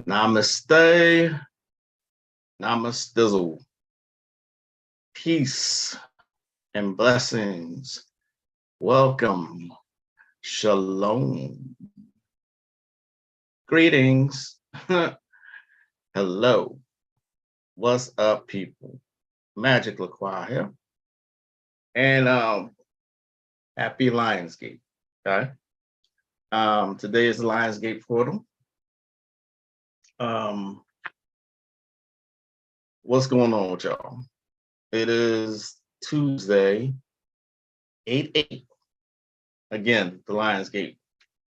Namaste. Namaste. Peace and blessings. Welcome. Shalom. Greetings. Hello. What's up, people? Magic LaCroix here. And happy Lionsgate. Okay. Today is the Lionsgate portal. What's going on with y'all? It is Tuesday, 8/8. Again, the Lionsgate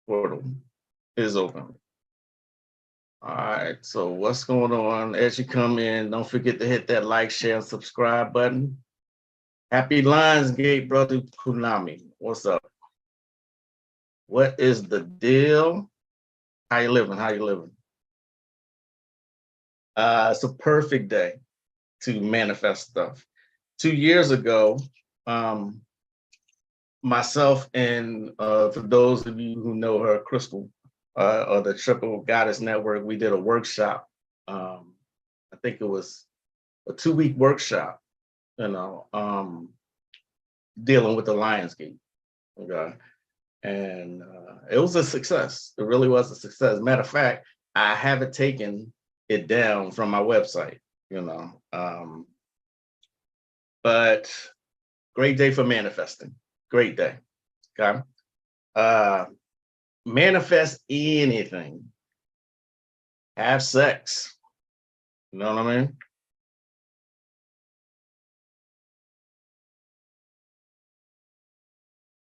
portal is open. All right, so what's going on? As you come in, don't forget to hit that like, share, and subscribe button. Happy Lionsgate, brother Punami. What's up? What is the deal? How you living? How you living? It's a perfect day to manifest stuff. 2 years ago, myself and for those of you who know her, Crystal, or the Triple Goddess Network, we did a workshop. I think it was a 2-week workshop, dealing with the Lionsgate. Okay. And it was a success. It really was a success. Matter of fact, I haven't taken it down from my website, but great day for manifesting. Great day. Okay. Manifest anything. Have sex. You know what I mean?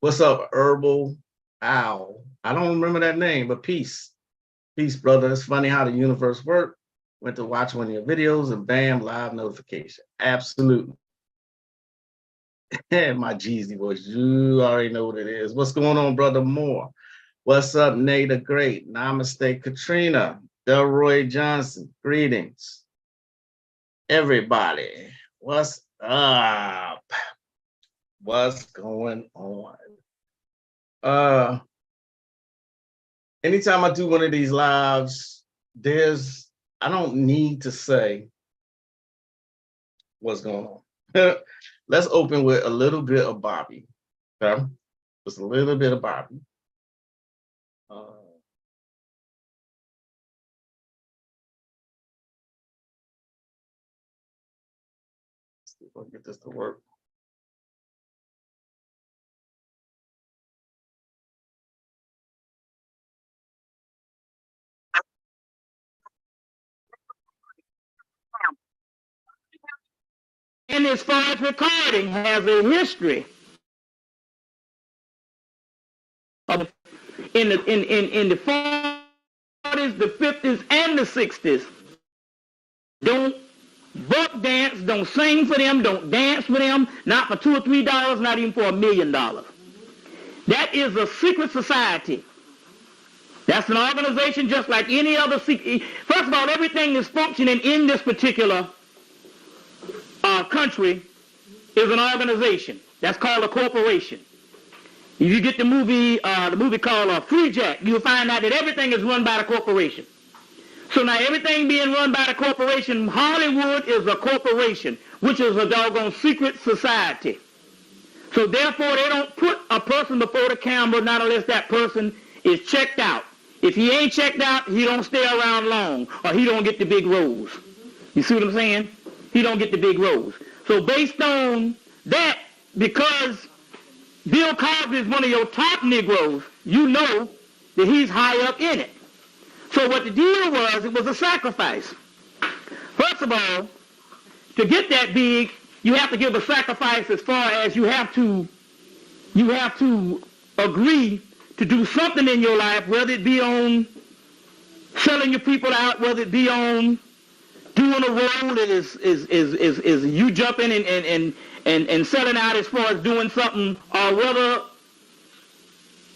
What's up, Herbal Owl? I don't remember that name, but peace. Peace, brother. It's funny how the universe works. Went to watch one of your videos and bam, live notification. Absolutely. My Jeezy voice, you already know what it is. What's going on, brother Moore? What's up, Nate the Great? Namaste, Katrina. Delroy Johnson, greetings. Everybody, what's up? What's going on? Anytime I do one of these lives, I don't need to say what's going on. Let's open with a little bit of Bobby. Okay? Just a little bit of Bobby. Let's see if I can get this to work. And as far as recording, has a history of in the 40s, the 50s, and the 60s. Don't buck dance, don't sing for them, don't dance with them, not for $2 or $3, not even for $1 million. That is a secret society. That's an organization just like any other secret. First of all, everything that's functioning in this particular country is an organization. That's called a corporation. If you get the movie called Free Jack, you'll find out that everything is run by the corporation. So now everything being run by the corporation, Hollywood is a corporation, which is a doggone secret society. So therefore, they don't put a person before the camera not unless that person is checked out. If he ain't checked out, he don't stay around long, or he don't get the big roles. You see what I'm saying? He don't get the big roles. So based on that, because Bill Cosby is one of your top Negroes, you know that he's high up in it. So what the deal was, it was a sacrifice. First of all, to get that big, you have to give a sacrifice as far as you have to agree to do something in your life, whether it be on selling your people out, whether it be on doing a role that is you jumping and selling out as far as doing something, or whether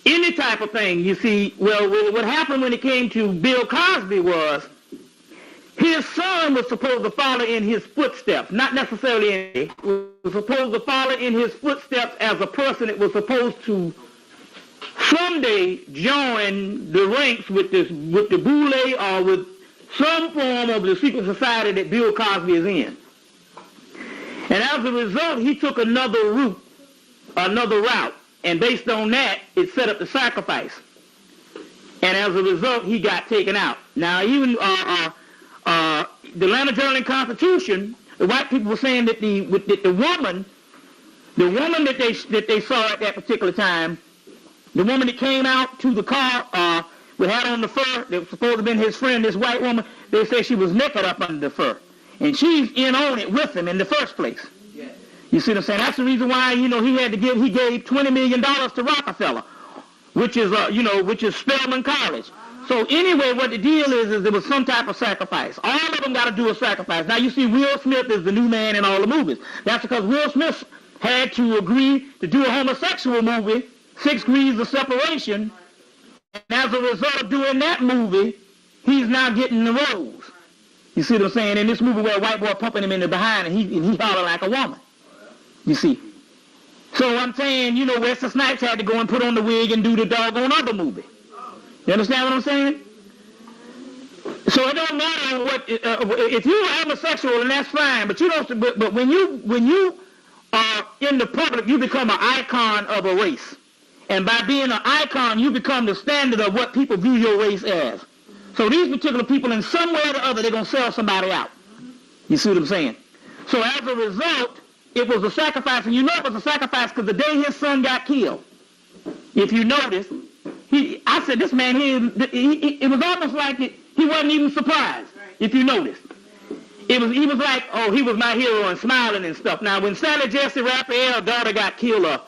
any type of thing. You see, well, what happened when it came to Bill Cosby was his son was supposed to follow in his footsteps, not necessarily was supposed to follow in his footsteps as a person that was supposed to someday join the ranks with the boule or with some form of the secret society that Bill Cosby is in. And as a result, he took another route, and based on that, it set up the sacrifice. And as a result, he got taken out. Now, even the Atlanta Journal-Constitution, the white people were saying that the woman that they saw at that particular time, the woman that came out to the car with hat on the fur, that was supposed to have been his friend, this white woman, they say she was naked up under the fur. And she's in on it with him in the first place. Yes. You see what I'm saying? That's the reason why, he gave $20 million to Rockefeller, which is Spelman College. So anyway, what the deal is there was some type of sacrifice. All of them got to do a sacrifice. Now you see Will Smith is the new man in all the movies. That's because Will Smith had to agree to do a homosexual movie, 6 Degrees of Separation, and as a result of doing that movie, he's now getting the roles. You see what I'm saying? In this movie where a white boy pumping him in the behind and he holler like a woman. You see? So I'm saying, Wesley Snipes had to go and put on the wig and do the doggone other movie. You understand what I'm saying? So it don't matter what if you're homosexual, and that's fine. But you don't. But when you are in the public, you become an icon of a race, and by being an icon, you become the standard of what people view your race as. So these particular people, in some way or the other, they're gonna sell somebody out. You see what I'm saying? So as a result, it was a sacrifice, and it was a sacrifice because the day his son got killed, if you notice, I said, this man here, it was almost like he wasn't even surprised, if you notice. He was like, oh, he was my hero and smiling and stuff. Now, when Sally Jesse Raphael's daughter got killed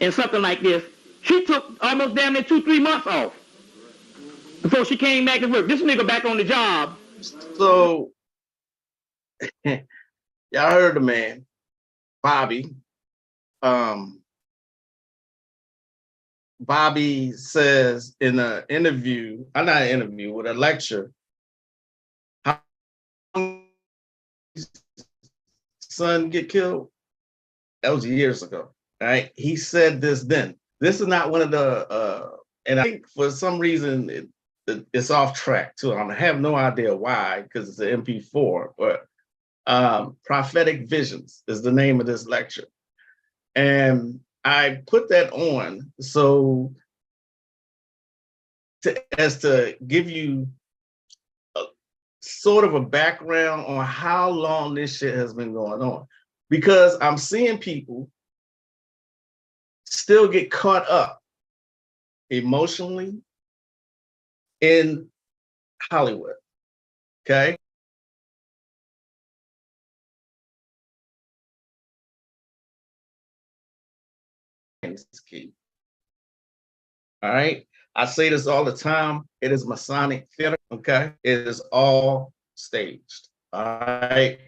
and something like this, she took almost damn near 2-3 months off before she came back to work. This nigga back on the job. So, y'all heard the man, Bobby. Bobby says in an interview, not an interview, with a lecture, how his son get killed? That was years ago, right? He said this then. This is not one of the, and I think for some reason it's off track too. I have no idea why, because it's an MP4, but Prophetic Visions is the name of this lecture. And I put that on as to give you sort of a background on how long this shit has been going on. Because I'm seeing people still get caught up emotionally in Hollywood, okay? Is key. All right. I say this all the time. It is Masonic Theater. Okay. It is all staged. All right.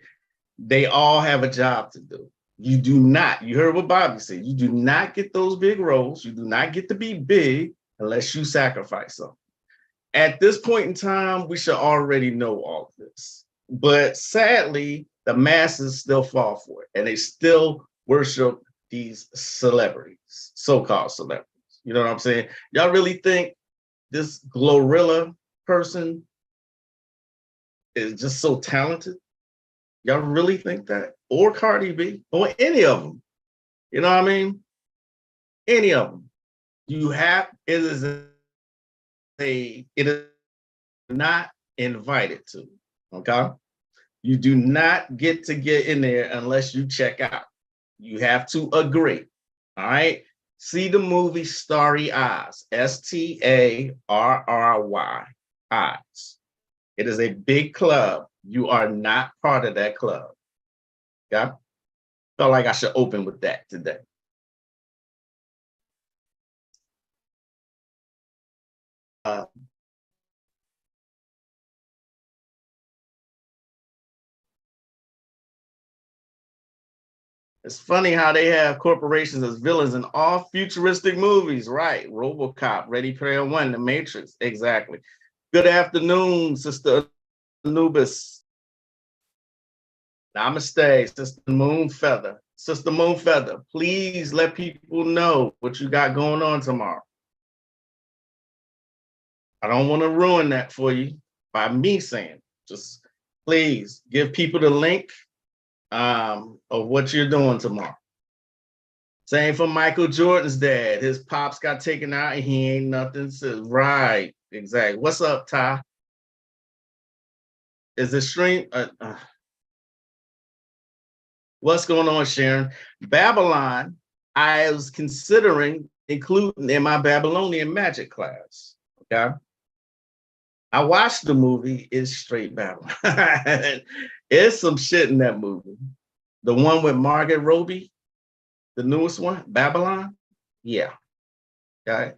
They all have a job to do. You do not, you heard what Bobby said, you do not get those big roles. You do not get to be big unless you sacrifice something. At this point in time, we should already know all of this. But sadly, the masses still fall for it and they still worship these celebrities, so-called celebrities. You know what I'm saying? Y'all really think this Glorilla person is just so talented? Y'all really think that? Or Cardi B, or any of them? You know what I mean? Any of them. It is not invited to, okay? You do not get to get in there unless you check out. You have to agree, all right? See the movie Starry Eyes, Starry Eyes. It is a big club. You are not part of that club, okay? Felt like I should open with that today. It's funny how they have corporations as villains in all futuristic movies, right? RoboCop, Ready Player One, The Matrix, exactly. Good afternoon, Sister Anubis. Namaste, Sister Moonfeather. Sister Moonfeather, please let people know what you got going on tomorrow. I don't want to ruin that for you by me saying, Just please give people the link of what you're doing tomorrow. Same for Michael Jordan's dad. His pops got taken out and he ain't nothing. Right, exactly. What's up, Ty? Is the stream? What's going on, Sharon? Babylon, I was considering including in my Babylonian magic class. Okay. I watched the movie. It's straight Babylon. It's some shit in that movie. The one with Margaret Robbie, the newest one, Babylon. Yeah. Okay.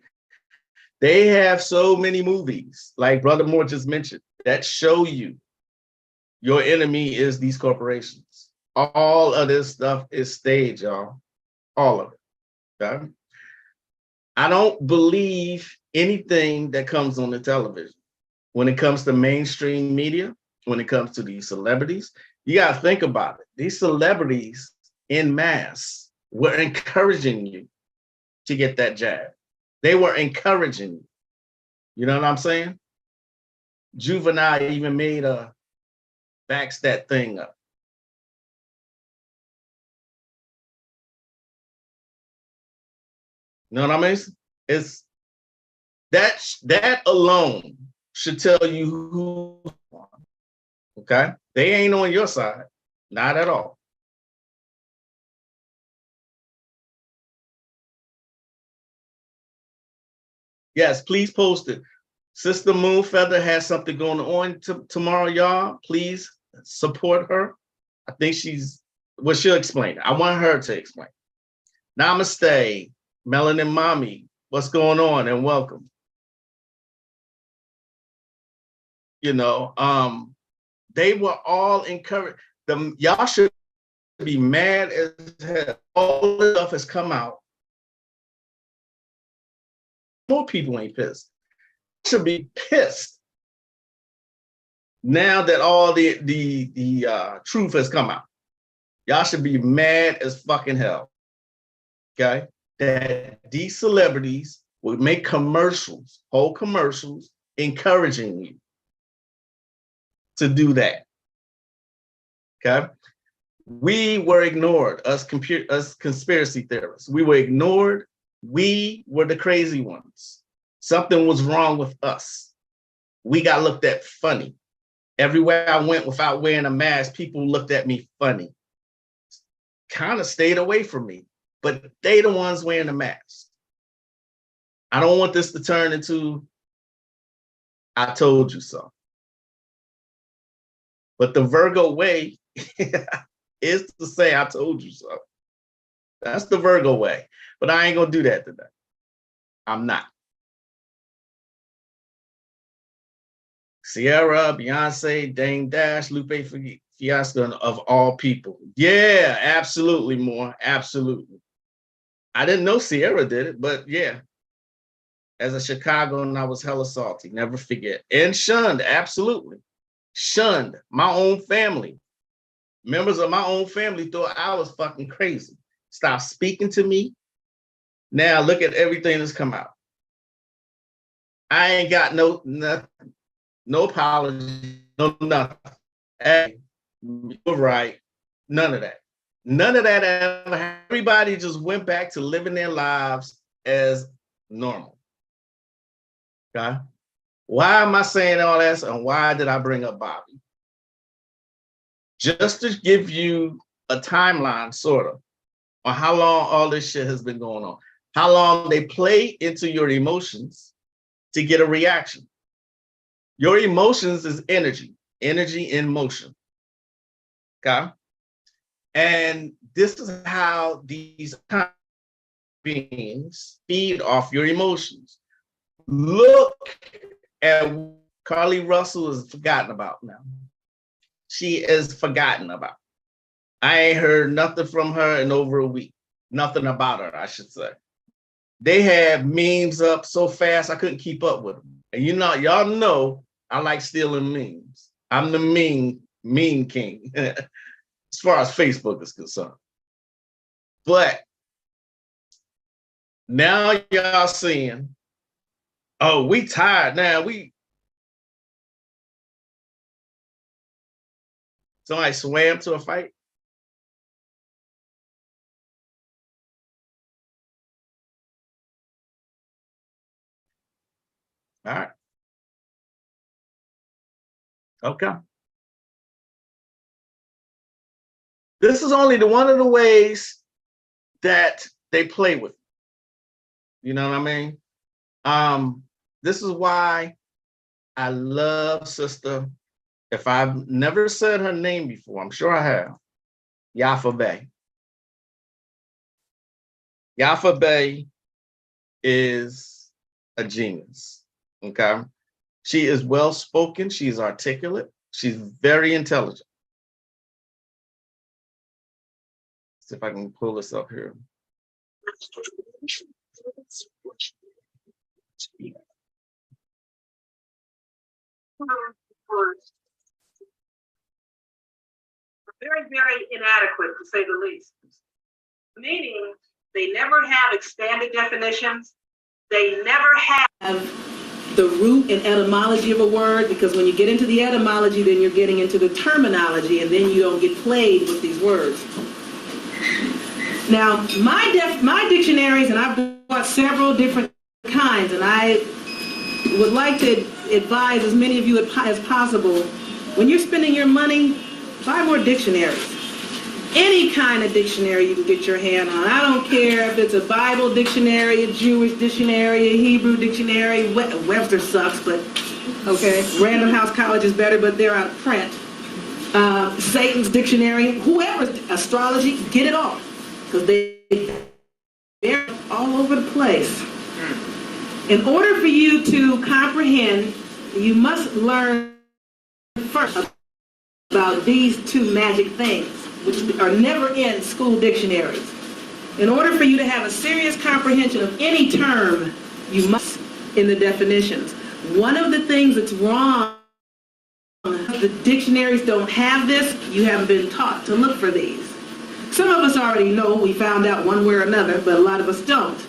They have so many movies, like Brother Moore just mentioned, that show you your enemy is these corporations. All of this stuff is staged, y'all. All of it. Okay? I don't believe anything that comes on the television. When it comes to mainstream media, when it comes to these celebrities, you got to think about it. These celebrities en masse were encouraging you to get that jab. They were encouraging you. You know what I'm saying? Juvenile even made a backs that thing up. You know what I mean? It's that alone should tell you who, okay? They ain't on your side, not at all. Yes, please post it. Sister Moonfeather has something going on tomorrow, y'all. Please support her. I think she'll explain it. I want her to explain. Namaste, Melanin Mommy. What's going on? And welcome. You know, they were all encouraged. Y'all should be mad as hell. All the stuff has come out. More people ain't pissed. Should be pissed now that all the truth has come out. Y'all should be mad as fucking hell. Okay, that these celebrities would make commercials, whole commercials, encouraging you to do that. Okay, we were ignored. Us conspiracy theorists, we were ignored. We were the crazy ones. Something was wrong with us. We got looked at funny. Everywhere I went without wearing a mask, people looked at me funny. Kind of stayed away from me, but they the ones wearing the mask. I don't want this to turn into, I told you so. But the Virgo way is to say, I told you so. That's the Virgo way. But I ain't gonna do that today. I'm not. Sierra, Beyonce, Dame Dash, Lupe Fiasco, of all people. Yeah, absolutely, more. Absolutely. I didn't know Sierra did it, but yeah. As a Chicagoan, I was hella salty. Never forget. And shunned, absolutely. Shunned. My own family. Members of my own family thought I was fucking crazy. Stop speaking to me. Now look at everything that's come out. I ain't got nothing. No apology, no nothing. Hey, you're right. None of that. None of that ever happened. Everybody just went back to living their lives as normal. Okay? Why am I saying all that? And why did I bring up Bobby? Just to give you a timeline, sort of, on how long all this shit has been going on. How long they play into your emotions to get a reaction. Your emotions is energy in motion. Okay? And this is how these beings feed off your emotions. Look at Carly Russell is forgotten about now. She is forgotten about. I ain't heard nothing from her in over a week. Nothing about her, I should say. They had memes up so fast I couldn't keep up with them. And you know, y'all know I like stealing memes. I'm the meme king as far as Facebook is concerned. But now y'all seeing, oh, we tired now. Somebody swam to a fight? All right. Okay. This is only one of the ways that they play with. You know what I mean? This is why I love Sister. If I've never said her name before, I'm sure I have. Yafa Bay. Yafa Bay is a genius. Okay. She is well spoken. She's articulate. She's very intelligent. Let's see if I can pull this up here. Very, very inadequate, to say the least. Meaning, they never have expanded definitions. They never have the root and etymology of a word, because when you get into the etymology, then you're getting into the terminology, and then you don't get played with these words. Now, my dictionaries, and I've bought several different kinds, and I would like to advise as many of you as possible, when you're spending your money, buy more dictionaries. Any kind of dictionary you can get your hand on. I don't care if it's a Bible dictionary, a Jewish dictionary, a Hebrew dictionary. Webster sucks, but okay. Random House College is better, but they're out of print. Satan's dictionary, whoever's astrology, get it all. Because they're all over the place. In order for you to comprehend, you must learn first about these two magic things, which are never in school dictionaries. In order for you to have a serious comprehension of any term, you must in the definitions. One of the things that's wrong, the dictionaries don't have this, you haven't been taught to look for these. Some of us already know, we found out one way or another, but a lot of us don't.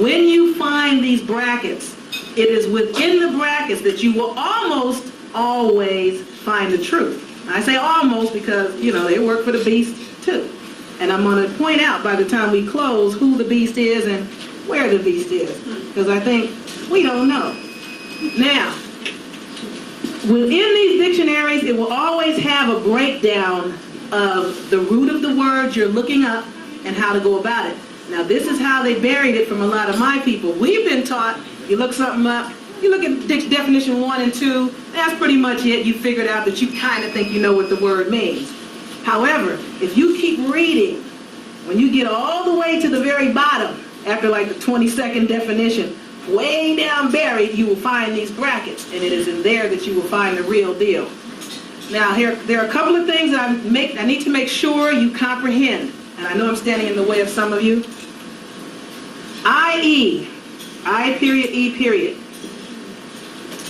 When you find these brackets, it is within the brackets that you will almost always find the truth. I say almost because, you know, they work for the beast too. And I'm going to point out by the time we close who the beast is and where the beast is. Because I think we don't know. Now, within these dictionaries, it will always have a breakdown of the root of the word you're looking up and how to go about it. Now, this is how they buried it from a lot of my people. We've been taught, you look something up, you look at definition 1 and 2, that's pretty much it. You figured out that you kind of think you know what the word means. However, if you keep reading, when you get all the way to the very bottom, after like the 22nd definition, way down buried, you will find these brackets, and it is in there that you will find the real deal. Now, there are a couple of things that I need to make sure you comprehend, and I know I'm standing in the way of some of you. I-E, I period, E period.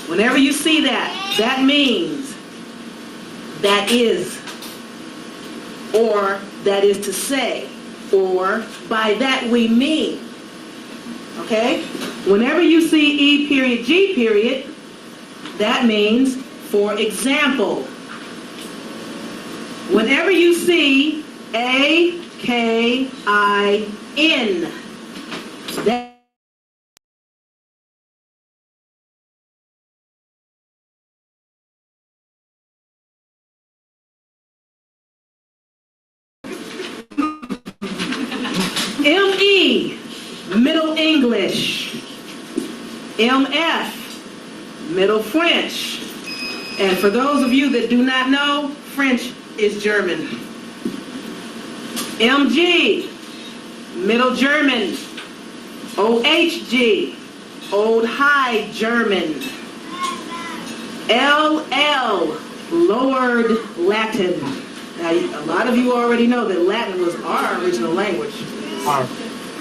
Whenever you see that, that means that is, or that is to say, or by that we mean. Okay? Whenever you see E period, G period, that means for example. Whenever you see A, K, I, N, that M-E, Middle English. M-F, Middle French. And for those of you that do not know, French is German. M-G, Middle German. O-H-G, Old High German. L-L, Lowered Latin. Now, a lot of you already know that Latin was our original language.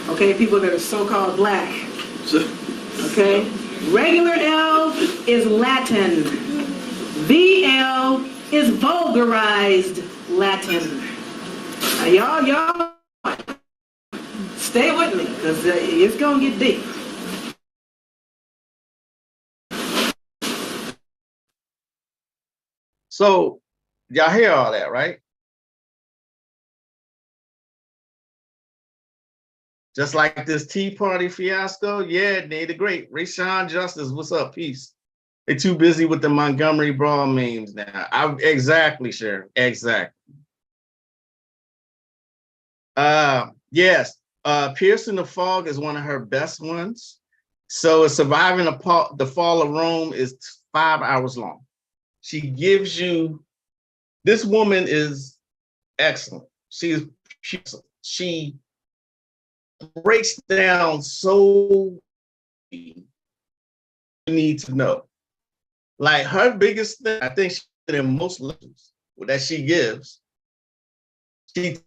Okay, people that are so-called black. Okay, regular L is Latin. VL is vulgarized Latin. Now, y'all, stay with me, because it's gonna get deep. So Y'all hear all that, right? Just like this Tea Party fiasco. Yeah, Nate the Great. Rashawn Justice, what's up? Peace. They're too busy with the Montgomery Brawl memes now. Exactly, Sharon. Exactly. Yes. Piercing the Fog is one of her best ones. So Surviving the Fall of Rome is 5 hours long. She gives you, this woman is excellent. She breaks down so you need to know. Like her biggest thing, I think she did in most lectures that she gives, she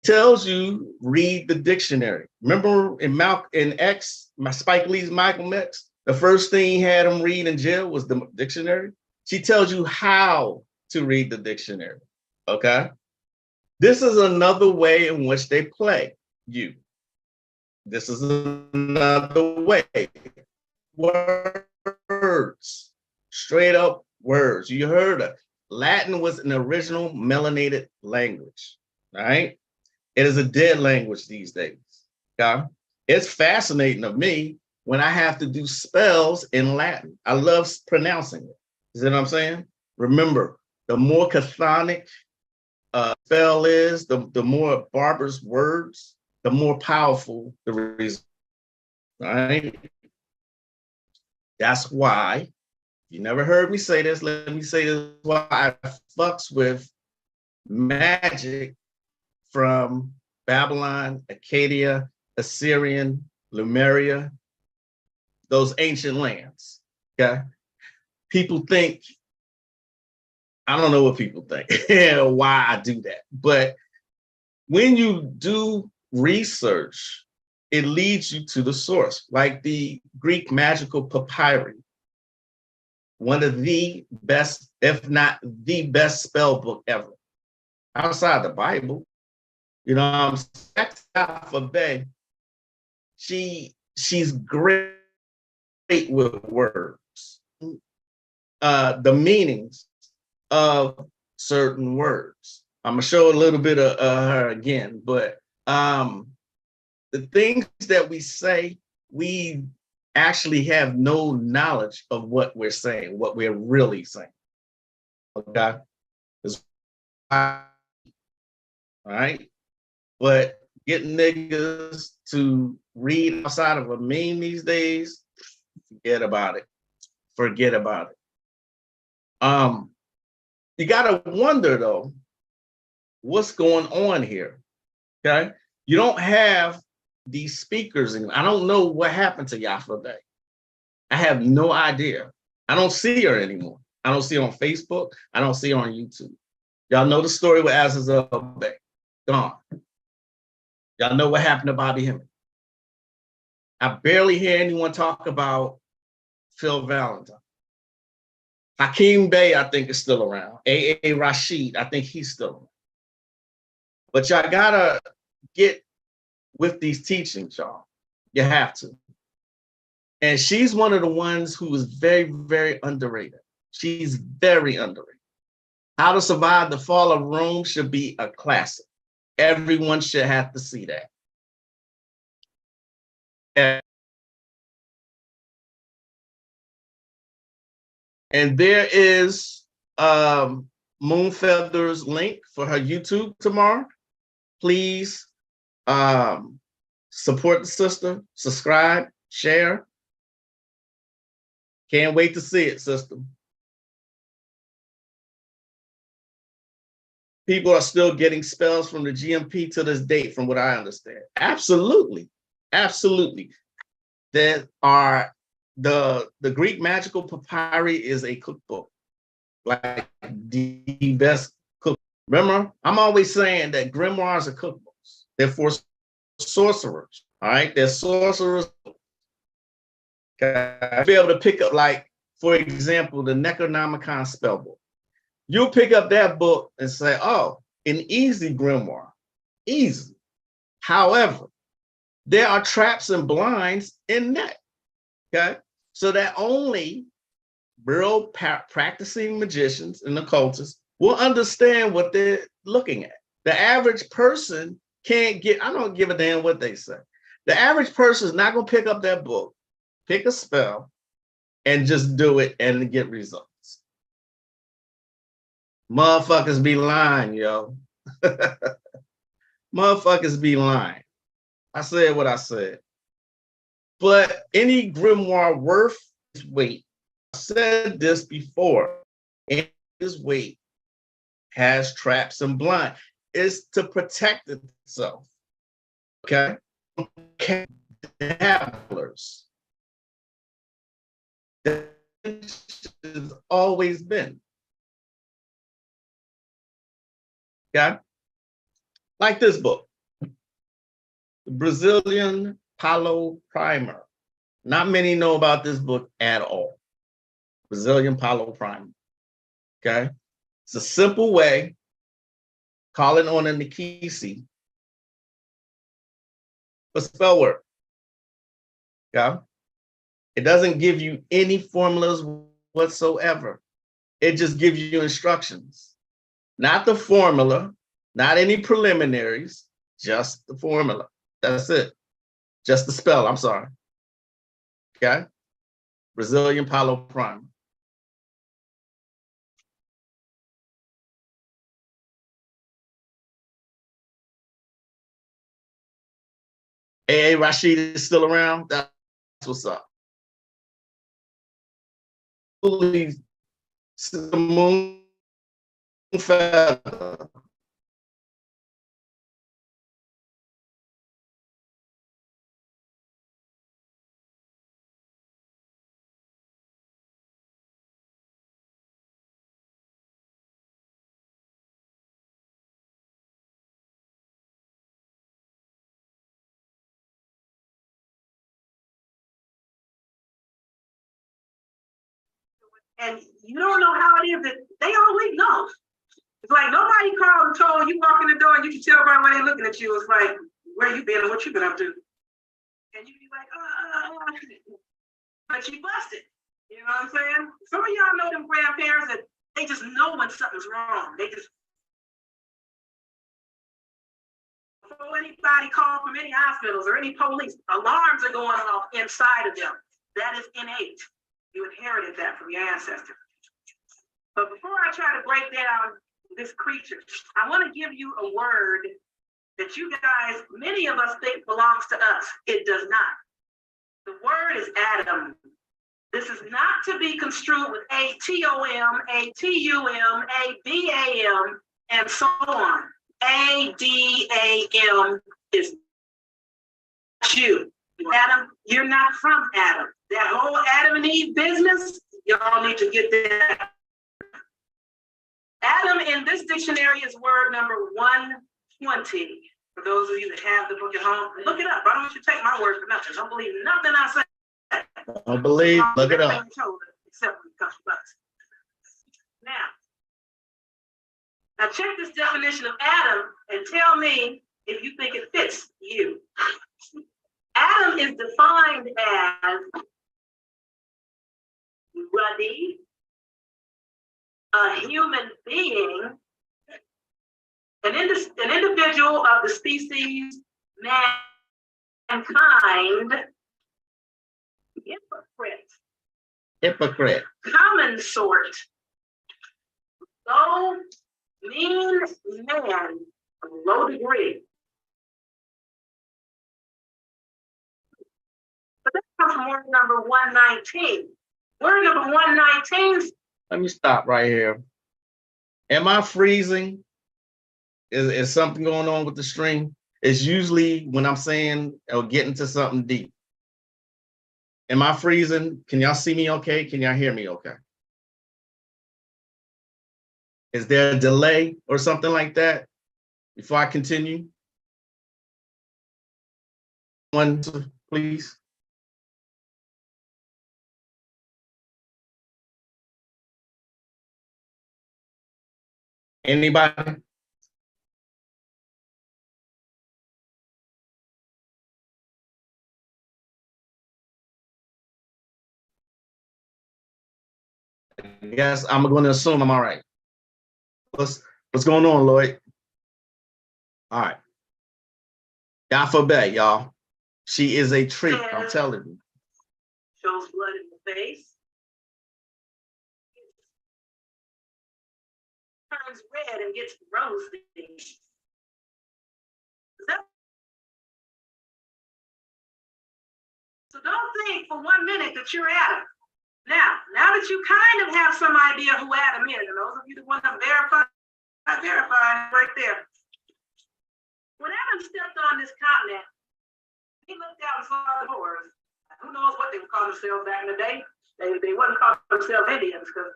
tells you read the dictionary. Remember in X, Spike Lee's Malcolm X, the first thing he had him read in jail was the dictionary. She tells you how to read the dictionary. Okay. This is another way in which they play you. This is another way. Words, straight up words. You heard it. Latin was an original melanated language, right? It is a dead language these days. Okay? It's fascinating to me when I have to do spells in Latin. I love pronouncing it. You see what I'm saying? Remember, the more chthonic spell is, the more barbarous words, the more powerful the result. Right? That's why, you never heard me say this, let me say this, why I fucks with magic from Babylon, Acadia, Assyrian, Lemuria, those ancient lands, okay? People think, I don't know what people think, why I do that, but when you do research, it leads you to the source, like the Greek magical papyri, one of the best, if not the best spell book ever, outside the Bible. You know, Yafa Bay, she's great with words, the meanings of certain words. I'm gonna show a little bit of her again, but the things that we say, we actually have no knowledge of what we're saying, what we're really saying. Okay, all right. But getting niggas to read outside of a meme these days, forget about it. Forget about it. You gotta wonder though, what's going on here? Okay, you don't have these speakers, and I don't know what happened to Yafa Bay. I have no idea. I don't see her anymore. I don't see her on Facebook. I don't see her on YouTube. Y'all know the story with Azazel Bay. Gone. Y'all know what happened to Bobby Hemming. I barely hear anyone talk about Phil Valentine. Hakeem Bey, I think, is still around. A.A. Rasheed, I think he's still around. But y'all gotta get with these teachings, y'all. You have to. And she's one of the ones who is very, very underrated. She's very underrated. How to Survive the Fall of Rome should be a classic. Everyone should have to see that. And there is Moonfeather's link for her YouTube tomorrow. Please support the sister, subscribe, share. Can't wait to see it, sister. People are still getting spells from the GMP to this date, from what I understand. Absolutely, absolutely. There are the Greek magical papyri is a cookbook, like the best cook. Remember, I'm always saying that grimoires are cookbooks. They're for sorcerers. All right, they're sorcerers. Okay, be able to pick up, like, for example, the Necronomicon spell book. You'll pick up that book and say, oh, an easy grimoire, easy. However, there are traps and blinds in that, okay? So that only real practicing magicians and occultists will understand what they're looking at. The average person can't get, I don't give a damn what they say. The average person is not going to pick up that book, pick a spell, and just do it and get results. Motherfuckers be lying, yo. Motherfuckers be lying. I said what I said. But any grimoire worth its weight, I said this before, and its weight has traps and blind. It's to protect itself. Okay? Dabblers. That has always been. Okay? Like this book, the Brazilian Palo Primer. Not many know about this book at all. Brazilian Palo Primer. Okay? It's a simple way, calling on a Nikisi, for spell work. Okay? It doesn't give you any formulas whatsoever. It just gives you instructions. Not the formula, not any preliminaries, just the formula. That's it. Just the spell, I'm sorry. Okay? Brazilian Palo Primer. Hey, Rasheed is still around? That's what's up. Sis Moonfeather. And you don't know how it is that they always know. It's like nobody called and told you walk in the door and you can tell by the way they're looking at you. It's like, where you been and what you been up to? And you be like, but you busted. You know what I'm saying? Some of y'all know them grandparents that they just know when something's wrong. They just, before anybody called from any hospitals or any police, alarms are going off inside of them. That is innate. You inherited that from your ancestors. But before I try to break down this creature, I want to give you a word that you guys, many of us think belongs to us. It does not. The word is Adam. This is not to be construed with A-T-O-M, A-T-U-M, A-B-A-M, and so on. A-D-A-M is you. Adam, you're not from Adam. That whole Adam and Eve business, y'all need to get that. Adam in this dictionary is word number 120. For those of you that have the book at home, look it up. I don't want you to take my word for nothing. Don't believe nothing I say. Don't believe, look it up. Except when it comes to us. Now check this definition of Adam and tell me if you think it fits you. Adam is defined as ruddy, a human being, an individual of the species mankind, Hypocrite. common sort, low, mean man of low degree. But that comes from word number 119. Word number 119. Let me stop right here. Am I freezing? Is something going on with the stream? It's usually when I'm saying or getting to something deep. Am I freezing? Can y'all see me okay? Can y'all hear me okay? Is there a delay or something like that before I continue? One, please. Anybody? Yes, I'm going to assume I'm all right. What's going on, Lloyd? All right. Yafa Bay, y'all. She is a treat, I'm telling you. Shows blood in the face. Turns red and gets rosy. So don't think for 1 minute that you're Adam. Now that you kind of have some idea who Adam is, and those of you that want to verify right there. When Adam stepped on this continent, he looked out and saw the doors. Who knows what they would call themselves back in the day? They wouldn't call themselves Indians, because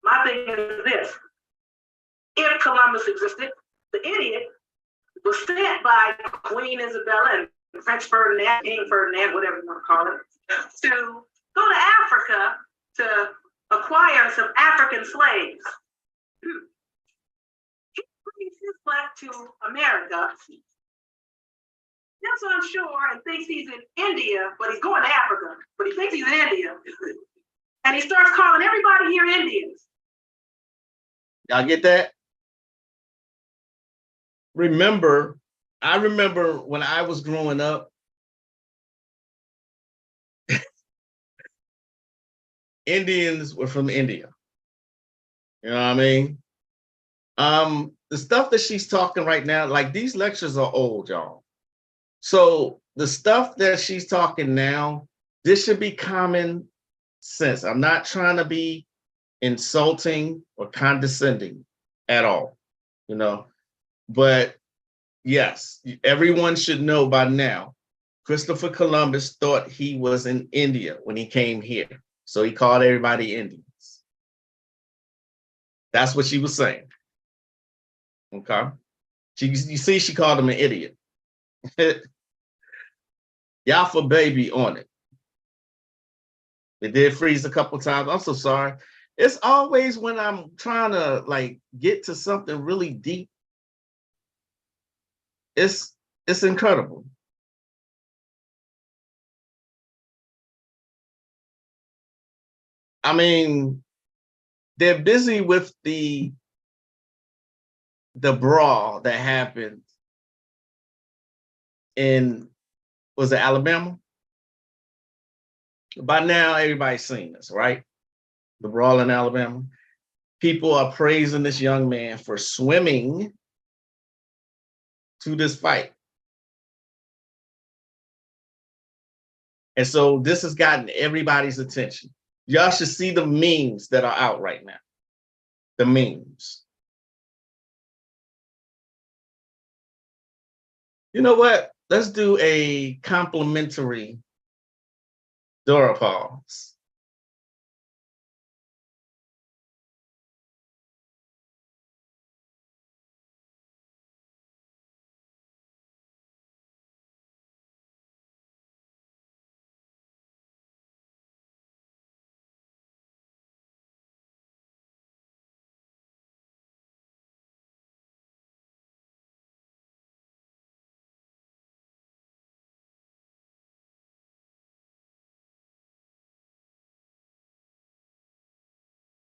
my thing is this. If Columbus existed, the idiot was sent by Queen Isabella and French Ferdinand, King Ferdinand, whatever you want to call it, to go to Africa to acquire some African slaves. He brings his flag to America, gets on shore and thinks he's in India, but he's going to Africa, but he thinks he's in India. And he starts calling everybody here Indians. Y'all get that? I remember when I was growing up, Indians were from India. You know what I mean? The stuff that she's talking right now, like these lectures are old, y'all. So the stuff that she's talking now, this should be common sense. I'm not trying to be insulting or condescending at all, you know, but yes, everyone should know by now, Christopher Columbus thought he was in India when he came here. So he called everybody Indians. That's what she was saying. Okay. You see, she called him an idiot. Yafa Baby on it. It did freeze a couple times. I'm so sorry. It's always when I'm trying to like get to something really deep. It's incredible. I mean, they're busy with the brawl that happened in, was it Alabama? By now, everybody's seen this, right? The brawl in Alabama. People are praising this young man for swimming to this fight. And so this has gotten everybody's attention. Y'all should see the memes that are out right now. The memes. You know what? Let's do a complimentary Dora pause.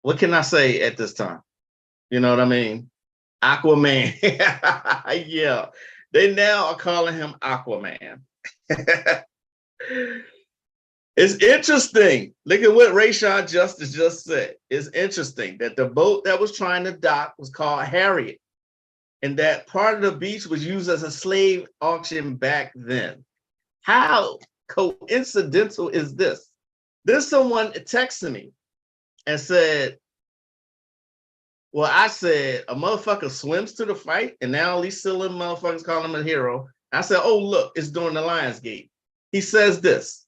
What can I say at this time? You know what I mean? Aquaman. Yeah. They now are calling him Aquaman. It's interesting. Look at what Rasheed Justice just said. It's interesting that the boat that was trying to dock was called Harriet, and that part of the beach was used as a slave auction back then. How coincidental is this? There's someone texting me and said, well, I said, a motherfucker swims to the fight, and now all these silly motherfuckers call him a hero. I said, oh, look, it's during the Lionsgate. He says this.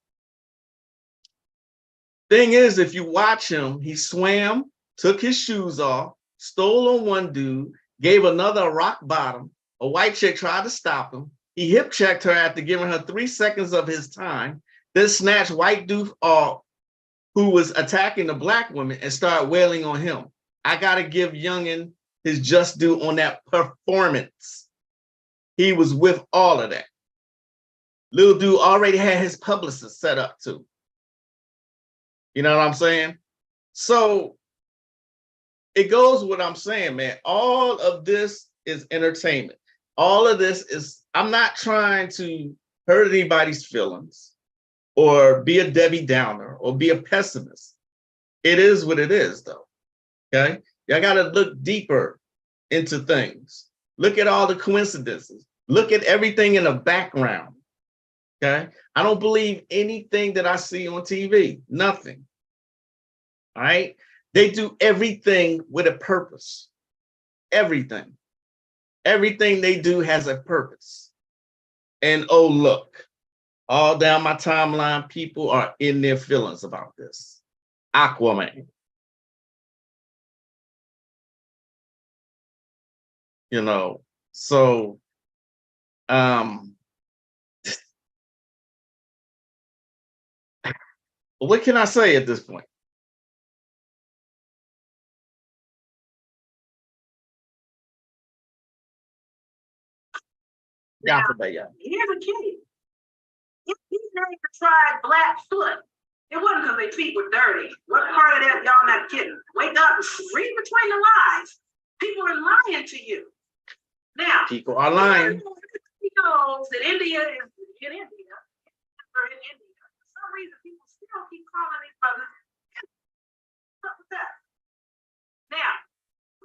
Thing is, if you watch him, he swam, took his shoes off, stole on one dude, gave another a rock bottom. A white chick tried to stop him. He hip checked her after giving her 3 seconds of his time, then snatched white dude off who was attacking the black woman and started wailing on him. I got to give Youngin his just due on that performance. He was with all of that. Little dude already had his publicist set up too. You know what I'm saying? So it goes with what I'm saying, man. All of this is entertainment. All of this is, I'm not trying to hurt anybody's feelings or be a Debbie Downer or be a pessimist. It is what it is, though. Okay? Y'all got to look deeper into things. Look at all the coincidences. Look at everything in the background. Okay? I don't believe anything that I see on TV. Nothing. All right? They do everything with a purpose. Everything. Everything they do has a purpose. And oh, look, all down my timeline, people are in their feelings about this. Aquaman. You know, so what can I say at this point? Yafa Bay, yeah. Here's a kid. If he never tried Blackfoot, it wasn't because their feet were dirty. What part of that y'all not getting? Wake up and read between the lines. People are lying to you. Now, People are lying. He knows that India is in India, or in India. For some reason, people still keep calling these brothers. What's up with that? Now,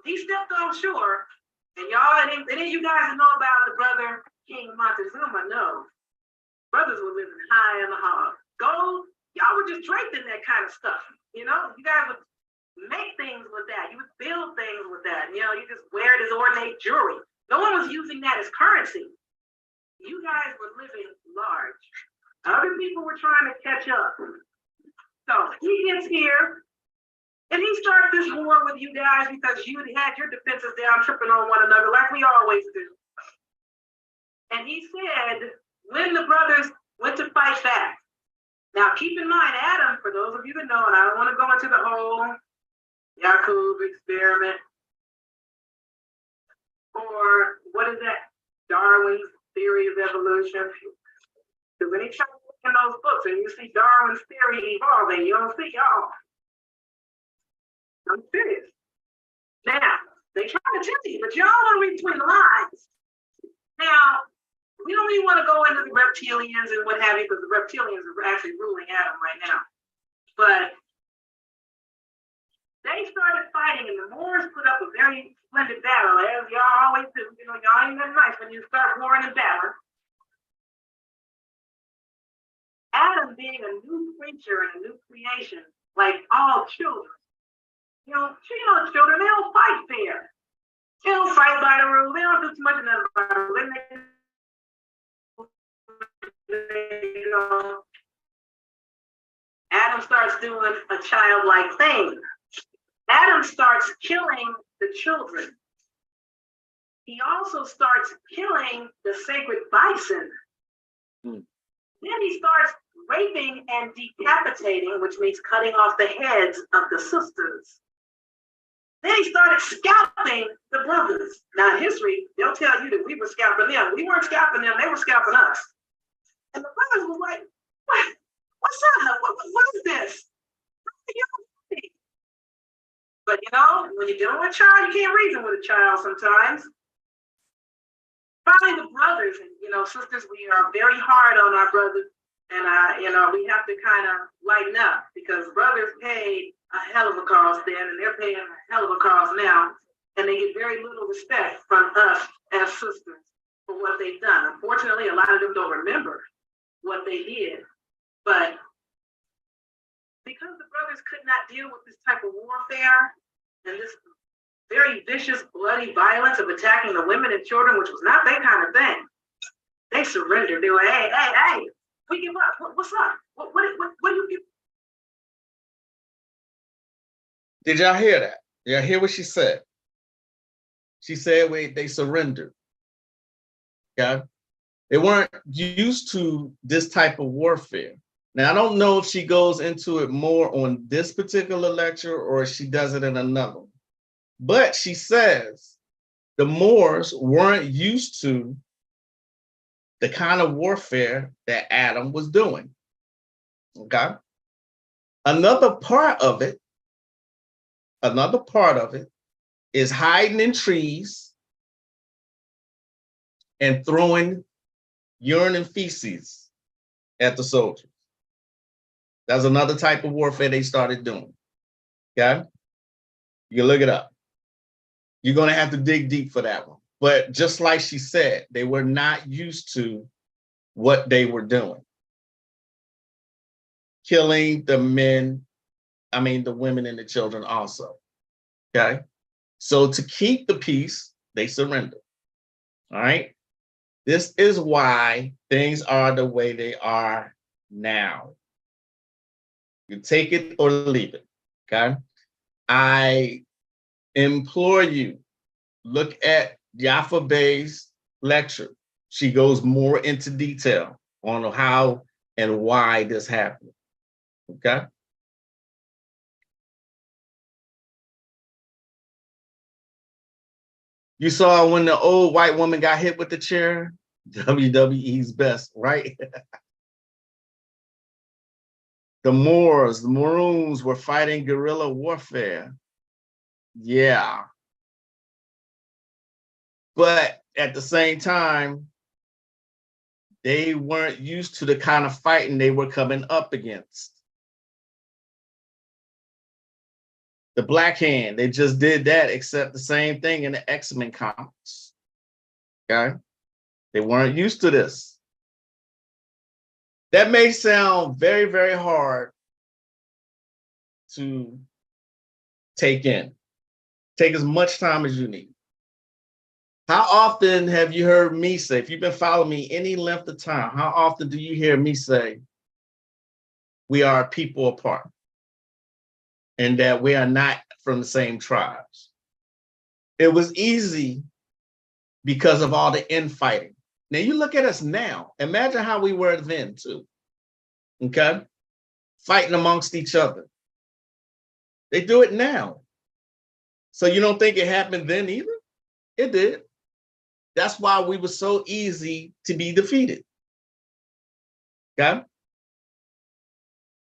he stepped on shore, and y'all, and any of you guys that know about the brother King Montezuma know, brothers were living high in the hog. Gold, y'all were just draped in that kind of stuff. You know, you guys would make things with that. You would build things with that. You know, you just wear this ornate jewelry. No one was using that as currency. You guys were living large. Other people were trying to catch up. So he gets here, and he started this war with you guys because you had your defenses down, tripping on one another like we always do. And he said, when the brothers went to fight back. Now, keep in mind, Adam, for those of you that know, and I don't want to go into the whole Yakub experiment, or what is that? Darwin's theory of evolution. Because when you try to look in those books and you see Darwin's theory evolving, you don't see y'all. I'm serious. Now, they try to tell you, but y'all want to read between the lines. Now, we don't really want to go into the reptilians and what have you, because the reptilians are actually ruling Adam right now. But they started fighting, and the Moors put up a very splendid battle, as y'all always do. You know, y'all ain't that nice when you start warring and battling. Adam being a new creature and a new creation, like all children. You know, children, they don't fight fair. They don't fight by the rules. They don't do too much of nothing by the rules. Adam starts doing a childlike thing. Adam starts killing the children. He also starts killing the sacred bison. Then he starts raping and decapitating, which means cutting off the heads of the sisters. Then he started scalping the brothers. Now in history, they'll tell you that we were scalping them. We weren't scalping them, they were scalping us. And the brothers were like, what's up? What is this? But you know, when you're dealing with a child, you can't reason with a child sometimes. Finally, the brothers and sisters, we are very hard on our brothers, and we have to kind of lighten up because brothers paid a hell of a cost then, and they're paying a hell of a cost now, and they get very little respect from us as sisters for what they've done. Unfortunately, a lot of them don't remember what they did, but because the brothers could not deal with this type of warfare and this very vicious, bloody violence of attacking the women and children, which was not their kind of thing, they surrendered. They were, hey, we give up. What's up? What do you give? Did y'all hear that? Y'all hear what she said? She said, wait, they surrendered. Okay? They weren't used to this type of warfare. Now, I don't know if she goes into it more on this particular lecture or she does it in another one. But she says the Moors weren't used to the kind of warfare that Adam was doing. Okay? Another part of it is hiding in trees and throwing urine and feces at the soldiers. That's another type of warfare they started doing. Okay? You can look it up. You're going to have to dig deep for that one. But just like she said, they were not used to what they were doing. Killing the men, the women and the children also. Okay? So to keep the peace, they surrendered. All right? This is why things are the way they are now. You take it or leave it. Okay? I implore you, look at Yafa Bay's lecture. She goes more into detail on how and why this happened. Okay? You saw when the old white woman got hit with the chair? WWE's best, right? The Moors, the Maroons were fighting guerrilla warfare. Yeah. But at the same time, they weren't used to the kind of fighting they were coming up against. The Black Hand, they just did that, except the same thing in the X-Men comics. Okay? They weren't used to this. That may sound very, very hard to take in. Take as much time as you need. How often have you heard me say, if you've been following me any length of time, how often do you hear me say, we are people apart and that we are not from the same tribes? It was easy because of all the infighting. Now you look at us now, imagine how we were then too, okay? Fighting amongst each other. They do it now. So you don't think it happened then either? It did. That's why we were so easy to be defeated. Okay?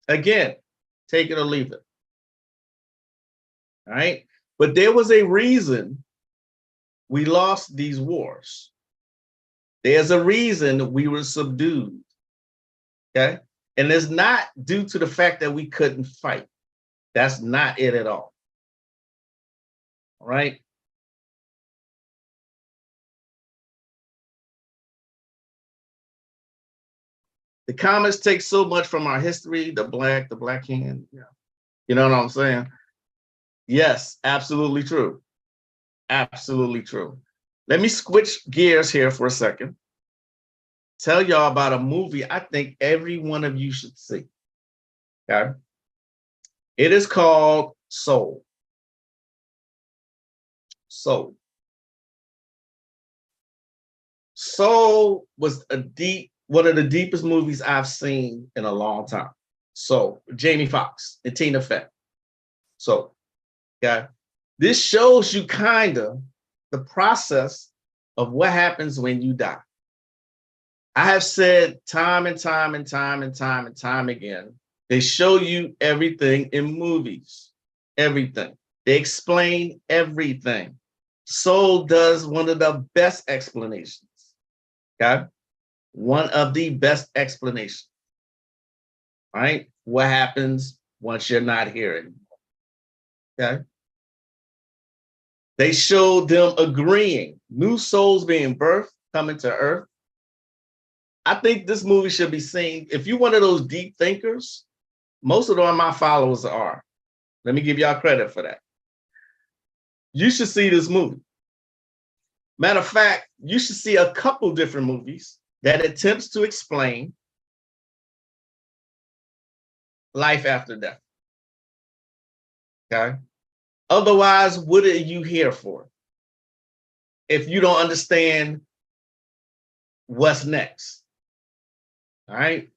Again, take it or leave it. All right? But there was a reason we lost these wars. There's a reason we were subdued. Okay? And it's not due to the fact that we couldn't fight. That's not it at all. All right? The comments take so much from our history, the Black Hand. Yeah. You know what I'm saying? Yes, absolutely true. Absolutely true. Let me switch gears here for a second. Tell y'all about a movie I think every one of you should see. Okay? It is called Soul. Soul. Soul was one of the deepest movies I've seen in a long time. So Jamie Foxx and Tina Fey. So, okay, this shows you kind of the process of what happens when you die. I have said time and time again, they show you everything in movies, everything. They explain everything. Soul does one of the best explanations. Okay? One of the best explanations. All right? What happens once you're not here anymore? Okay? They showed them agreeing, new souls being birthed, coming to Earth. I think this movie should be seen. If you're one of those deep thinkers, most of my followers are. Let me give y'all credit for that. You should see this movie. Matter of fact, you should see a couple different movies that attempts to explain life after death. Okay? Otherwise, what are you here for? If you don't understand what's next. All right?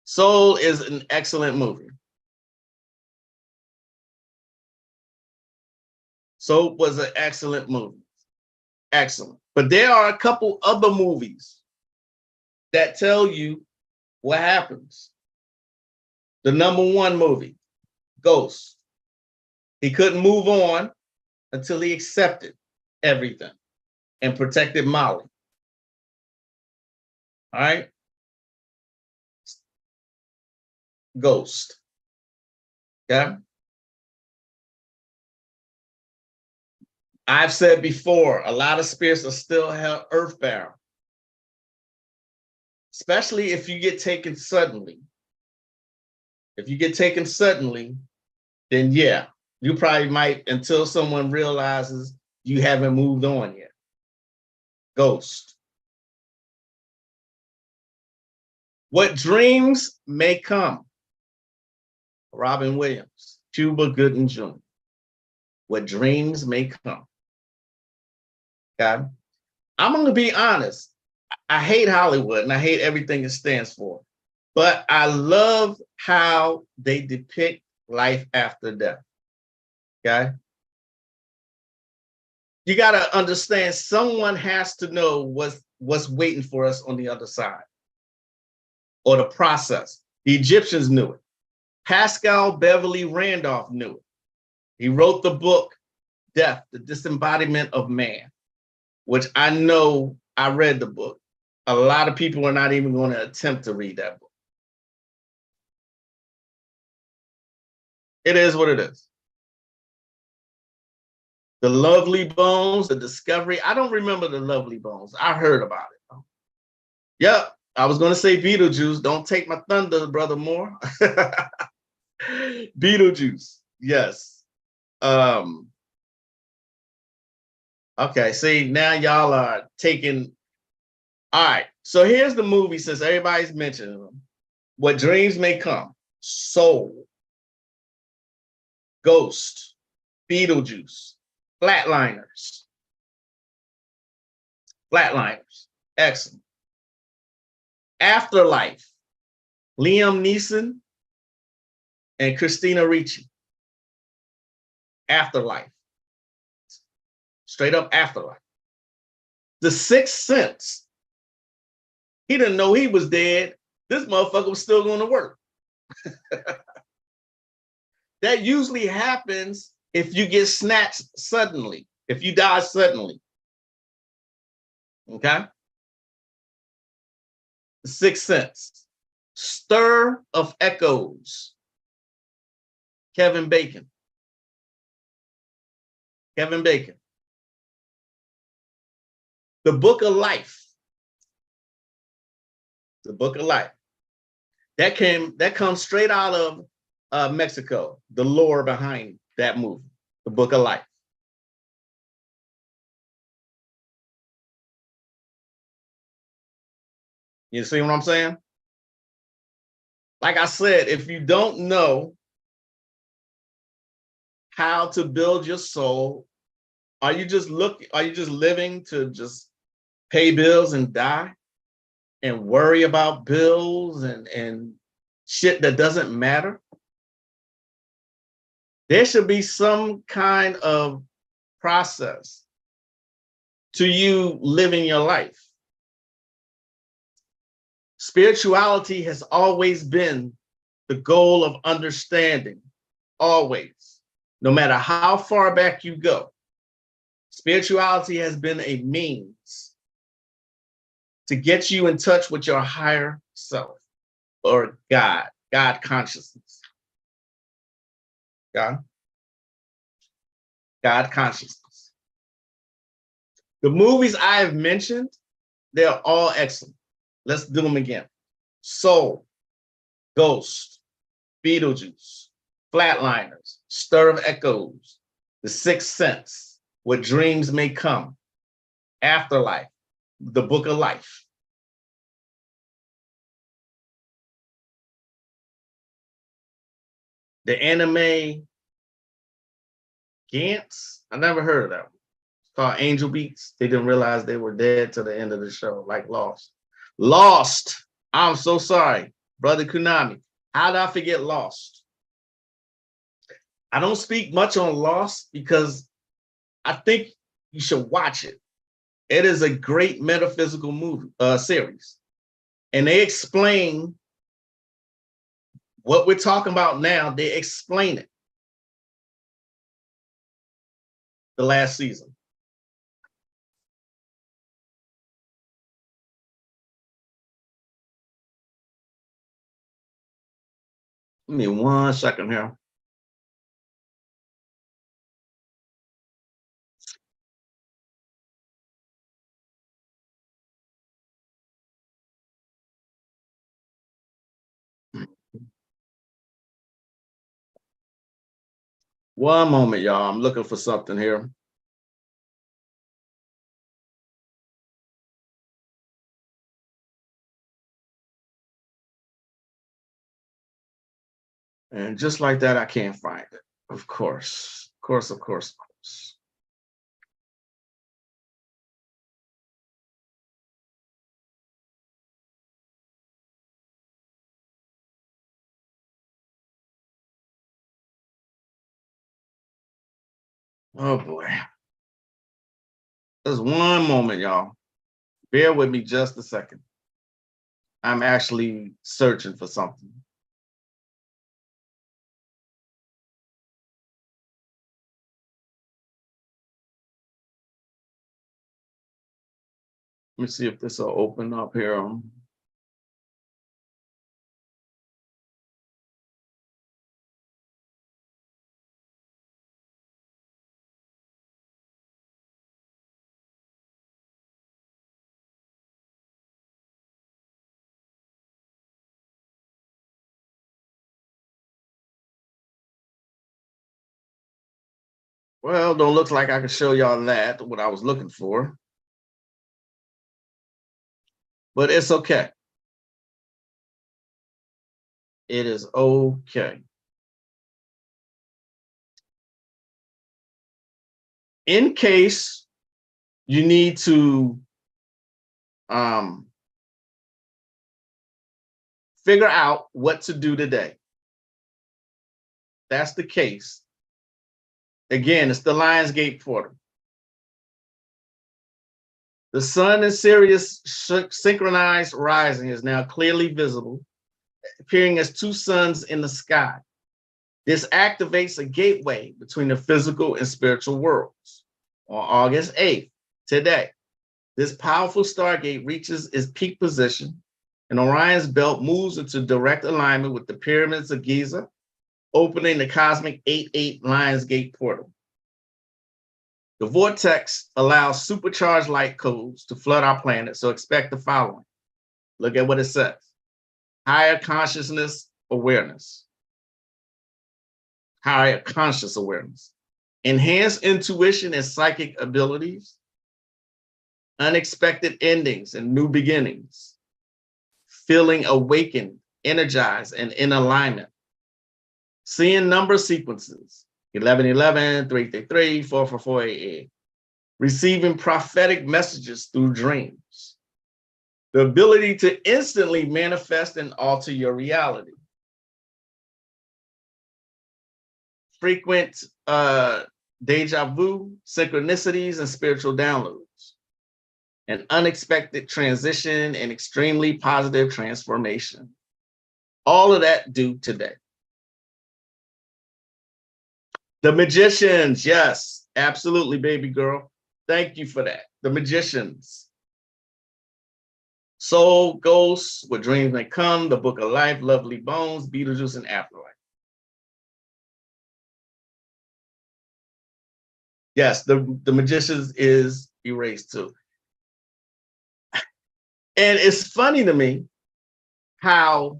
Soul is an excellent movie. Soul was an excellent movie. Excellent. But there are a couple other movies that tell you what happens. The #1 movie, Ghost. He couldn't move on until he accepted everything and protected Molly. All right? Ghost. Okay? I've said before, a lot of spirits are still earthbound, especially if you get taken suddenly. If you get taken suddenly, then yeah, you probably might, until someone realizes you haven't moved on yet. Ghost. What dreams may come. Robin Williams, Cuba Gooding Jr. What dreams may come. Okay? I'm going to be honest. I hate Hollywood and I hate everything it stands for. But I love how they depict life after death. Okay? You got to understand, someone has to know what's waiting for us on the other side, or the process. The Egyptians knew it. Pascal Beverly Randolph knew it. He wrote the book, Death, the Disembodiment of Man, which I know, I read the book. A lot of people are not even going to attempt to read that book. It is what it is. The Lovely Bones, the Discovery. I don't remember the Lovely Bones. I heard about it. Yep, I was going to say Beetlejuice. Don't take my thunder, Brother Moore. Beetlejuice, yes. Okay, see, now y'all are taking. All right, so here's the movie, since everybody's mentioning them. What Dreams May Come, Soul, Ghost, Beetlejuice, Flatliners. Flatliners, excellent. Afterlife, Liam Neeson and Christina Ricci. Afterlife. Straight up Afterlife. The Sixth Sense. He didn't know he was dead. This motherfucker was still going to work. That usually happens if you get snatched suddenly, if you die suddenly. Okay? The Sixth Sense. Stir of Echoes. Kevin Bacon. Kevin Bacon. The Book of Life. The Book of Life. That comes straight out of Mexico. The lore behind that movie, The Book of Life. You see what I'm saying? Like I said, if you don't know how to build your soul, are you just living to just pay bills and die and worry about bills and shit that doesn't matter? There should be some kind of process to you living your life. Spirituality has always been the goal of understanding, always, no matter how far back you go. Spirituality has been a means to get you in touch with your higher self, or God consciousness. God consciousness. The movies I have mentioned, they're all excellent. Let's do them again. Soul, Ghost, Beetlejuice, Flatliners, Stir of Echoes, The Sixth Sense, What Dreams May Come, Afterlife, The Book of Life. The anime Gantz, I never heard of that one. It's called Angel Beats. They didn't realize they were dead to the end of the show, like Lost. Lost. I'm so sorry, Brother Kunami. How did I forget Lost? I don't speak much on Lost because I think you should watch it. It is a great metaphysical movie series. And they explain what we're talking about now. They explain it. the last season. Give me 1 second here. One moment, y'all. I'm looking for something here. And just like that, I can't find it. Of course. Of course, of course, of course. Oh boy. Just one moment, y'all. Bear with me just a second. I'm actually searching for something. Let me see if this will open up here. Well, don't look like I can show y'all that, what I was looking for. But it's okay. It is okay. In case you need to figure out what to do today, that's the case. Again, it's the Lionsgate portal. The sun in Sirius synchronized rising is now clearly visible, appearing as 2 suns in the sky. This activates a gateway between the physical and spiritual worlds. On August 8th, today, this powerful stargate reaches its peak position, and Orion's belt moves into direct alignment with the pyramids of Giza, opening the cosmic 8-8 Lionsgate portal. The vortex allows supercharged light codes to flood our planet, so expect the following. Look at what it says. Higher consciousness awareness. Higher conscious awareness. Enhanced intuition and psychic abilities. Unexpected endings and new beginnings. Feeling awakened, energized, and in alignment. Seeing number sequences. 1111, 333, 44488. Receiving prophetic messages through dreams. The ability to instantly manifest and alter your reality. Frequent deja vu, synchronicities, and spiritual downloads. An unexpected transition and extremely positive transformation. All of that due today. The Magicians, yes, absolutely, baby girl. Thank you for that. The Magicians. Soul, Ghosts, What Dreams May Come, The Book of Life, Lovely Bones, Beetlejuice, and Afterlife. Yes, the Magicians is erased too. And it's funny to me how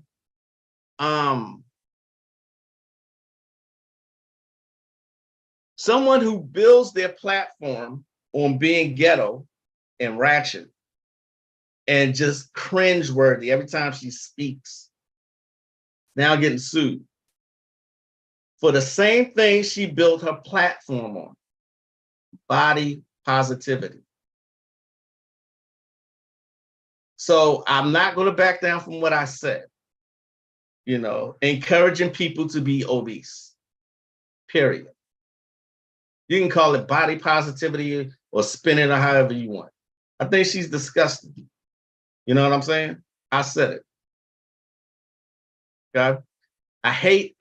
someone who builds their platform on being ghetto and ratchet and just cringeworthy every time she speaks, now getting sued for the same thing she built her platform on, body positivity. So I'm not going to back down from what I said, you know, encouraging people to be obese, period. You can call it body positivity or spin it or however you want. I think she's disgusting. You know what I'm saying? I said it. Okay? I hate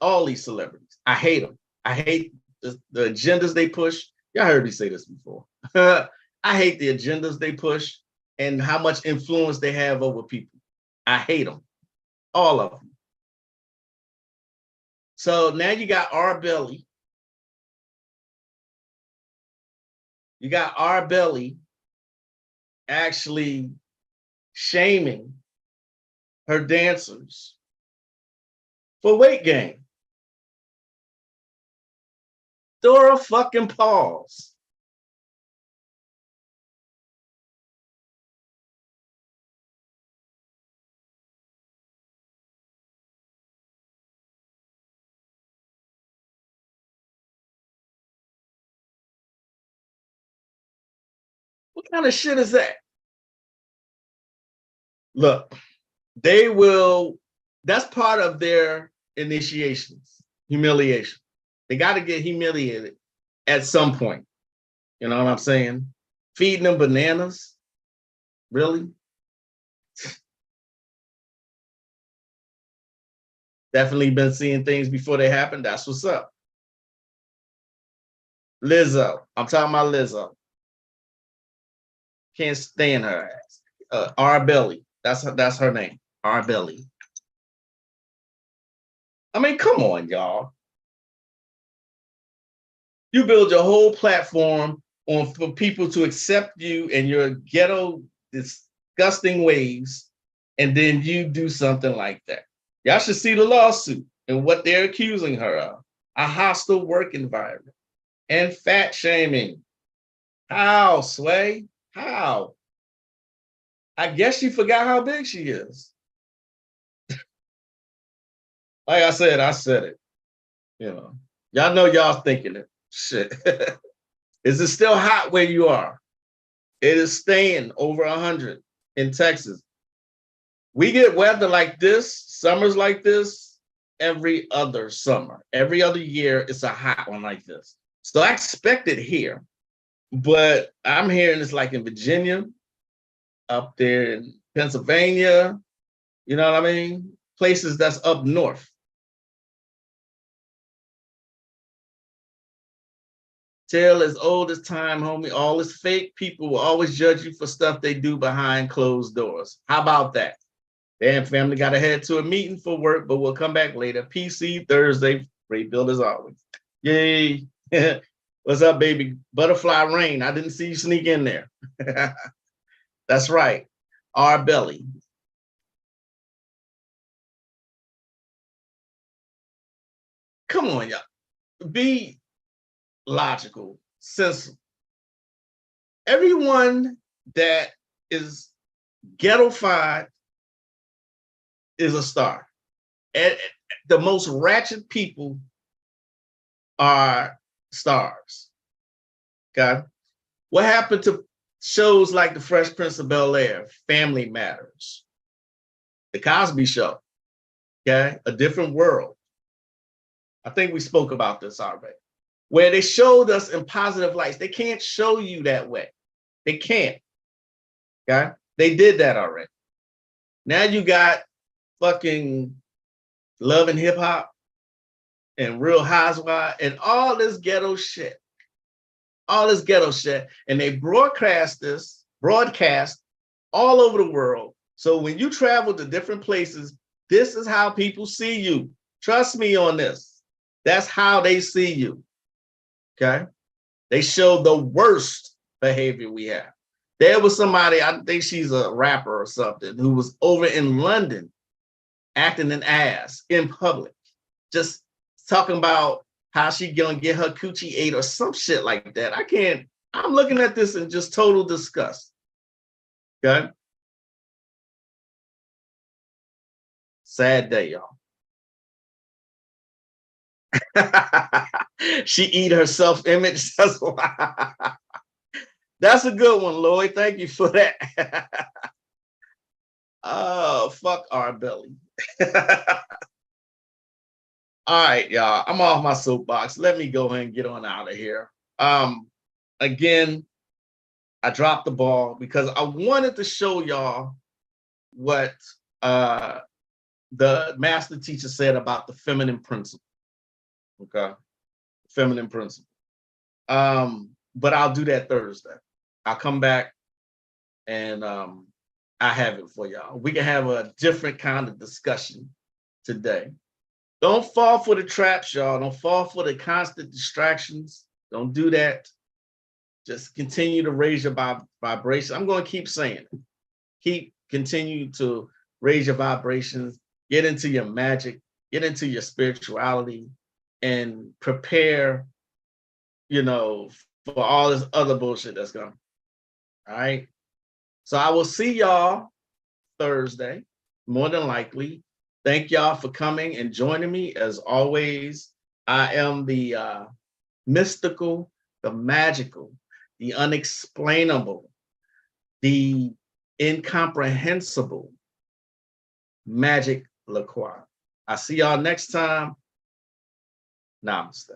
all these celebrities. I hate them. I hate the agendas they push. Y'all heard me say this before. I hate the agendas they push and how much influence they have over people. I hate them, all of them. So now you got R. Belly. You got R. Belly actually shaming her dancers for weight gain. Dora fucking pause. What kind of shit is that? Look, they will, that's part of their initiations, humiliation. They got to get humiliated at some point. You know what I'm saying? Feeding them bananas? Really? Definitely been seeing things before they happen. That's what's up. Lizzo. I'm talking about Lizzo. Can't stand her ass. R. Belly. That's her name. R. Belly. I mean, come on, y'all. You build your whole platform on for people to accept you and your ghetto, disgusting ways, and then you do something like that. Y'all should see the lawsuit and what they're accusing her of. A hostile work environment and fat shaming. How, Sway? How? I guess she forgot how big she is. Like I said it. You know y'all thinking it. Shit. Is it still hot where you are? It is staying over 100 in Texas. We get weather like this, summers like this, every other summer. Every other year, it's a hot one like this. So I expect it here. But I'm hearing it's like in Virginia, up there in Pennsylvania, you know what I mean? Places that's up north. Tale as old as time, homie. All is fake. People will always judge you for stuff they do behind closed doors. How about that? Damn, family got to head to a meeting for work, but we'll come back later. PC Thursday. Great build as always. Yay. What's up, baby? Butterfly Rain. I didn't see you sneak in there. That's right. R. Belly. Come on, y'all. Be logical. Since everyone that is ghettofied is a star. And the most ratchet people are stars. Okay. What happened to shows like The Fresh Prince of Bel-Air, Family Matters, The Cosby Show? Okay. A Different World. I think we spoke about this already, where they showed us in positive lights. They can't show you that way. They can't. Okay. They did that already. Now you got fucking Love and Hip Hop and Real Housewives and all this ghetto shit. All this ghetto shit. And they broadcast all over the world. So when you travel to different places, this is how people see you. Trust me on this. That's how they see you. Okay? They show the worst behavior we have. There was somebody, I think she's a rapper or something, who was over in London acting an ass in public, just talking about how she gonna get her coochie ate or some shit like that. I'm looking at this in just total disgust. Okay? Sad day, y'all. She eat her self-image. That's a good one, Lloyd. Thank you for that. Oh, fuck our belly. All right, y'all. I'm off my soapbox. Let me go ahead and get on out of here. Again, I dropped the ball because I wanted to show y'all what the master teacher said about the feminine principle. Okay, feminine principle. but I'll do that Thursday. I'll come back and I have it for y'all. We can have a different kind of discussion today. Don't fall for the traps, y'all. Don't fall for the constant distractions. Don't do that. Just continue to raise your vibration. I'm going to keep saying it. Continue to raise your vibrations, get into your magic, get into your spirituality, and prepare, for all this other bullshit that's coming. All right. So I will see y'all Thursday, more than likely. Thank y'all for coming and joining me. As always, I am the mystical, the magical, the unexplainable, the incomprehensible Magic LaCroix. I see y'all next time. Namaste.